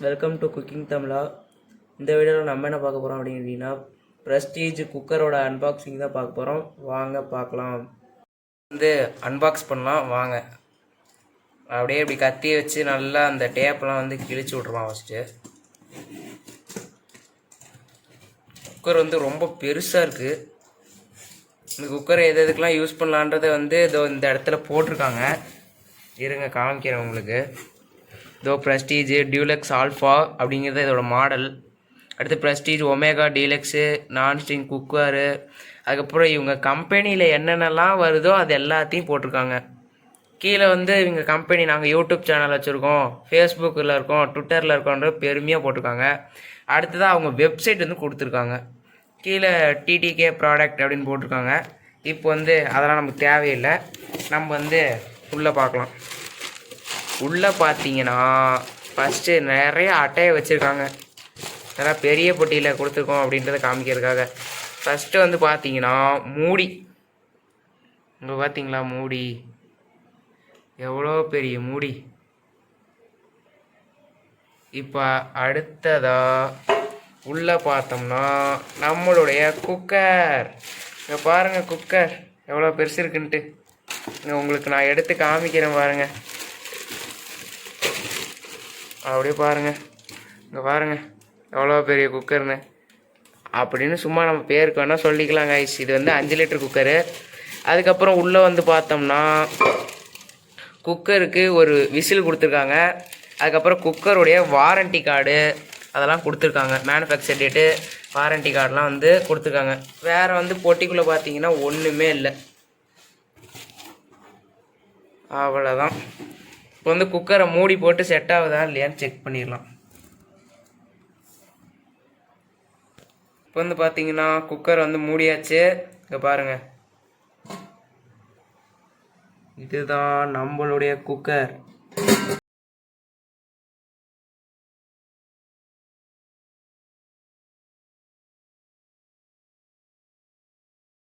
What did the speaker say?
Welcome to cooking தமிழா. இந்த வீடியோவில் நம்ம என்ன பார்க்க போகிறோம் அப்படின்னா ப்ரெஸ்டீஜ் குக்கரோட அன்பாக்சிங் தான் பார்க்க போகிறோம். வாங்க பார்க்கலாம். அன்பாக்ஸ் பண்ணலாம் வாங்க. அப்படியே இப்படி கத்தி வச்சு நல்லா அந்த டேப்லாம் கிழிச்சு விட்ருவான். ஃபஸ்ட்டு குக்கர் ரொம்ப பெருசாக இருக்குது. இந்த குக்கரை எதுக்கெலாம் யூஸ் பண்ணலான்றதை இதோ இந்த இடத்துல போட்டிருக்காங்க. இருங்க காமிக்கிறேன் உங்களுக்கு. இதோ ப்ரெஸ்டீஜ் டியூலக்ஸ் ஆல்ஃபா அப்படிங்கிறது இதோட மாடல். அடுத்து prestige omega deluxe nonstick cooker. அதுக்கப்புறம் இவங்க கம்பெனியில் என்னென்னலாம் வருதோ அது எல்லாத்தையும் போட்டிருக்காங்க. கீழே இவங்க கம்பெனி நாங்கள் யூடியூப் சேனல் வச்சுருக்கோம், ஃபேஸ்புக்கில் இருக்கோம், ட்விட்டரில் இருக்கோன்ற பெருமையாக போட்டிருக்காங்க. அடுத்ததாக அவங்க வெப்சைட் கொடுத்துருக்காங்க. கீழே டிடிகே ப்ராடக்ட் அப்படின்னு போட்டிருக்காங்க. இப்போ அதெல்லாம் நமக்கு தேவையில்லை. நம்ம உள்ளே பார்க்கலாம். உள்ளே பார்த்தீங்கன்னா ஃபஸ்ட்டு நிறைய அட்டையை வச்சுருக்காங்க. நல்லா பெரிய பொட்டியில் கொடுத்துருக்கோம் அப்படின்றத காமிக்கிறதுக்காக. ஃபஸ்ட்டு பார்த்தீங்கன்னா மூடி. இங்கே பார்த்தீங்களா மூடி, எவ்வளோ பெரிய மூடி. இப்போ அடுத்ததாக உள்ளே பார்த்தோம்னா நம்மளுடைய குக்கர். இங்கே பாருங்கள் குக்கர் எவ்வளோ பெருசு இருக்குன்ட்டு. இங்கே உங்களுக்கு நான் எடுத்து காமிக்கிறேன் பாருங்கள். அப்படியே பாருங்கள், இங்கே பாருங்கள் எவ்வளோ பெரிய குக்கர்னு அப்படின்னு சும்மா நம்ம பேருக்கு வேணால் சொல்லிக்கலாங்க. இது 5 லிட்டர் குக்கரு. அதுக்கப்புறம் உள்ளே பார்த்தோம்னா குக்கருக்கு ஒரு விசில் கொடுத்துருக்காங்க. அதுக்கப்புறம் குக்கருடைய வாரண்டி கார்டு அதெல்லாம் கொடுத்துருக்காங்க. மேனுஃபேக்சர் டேட்டு வாரண்டி கார்டெலாம் கொடுத்துருக்காங்க. வேறு பொட்டிக்குள்ளே பார்த்தீங்கன்னா ஒன்றுமே இல்லை. அவ்வளோதான். இப்போ குக்கரை மூடி போட்டு செட் ஆகுதா இல்லையான்னு செக் பண்ணிடலாம். இப்போ பார்த்தீங்கன்னா குக்கர் மூடியாச்சு. இங்கே பாருங்கள், இதுதான் நம்மளுடைய குக்கர்.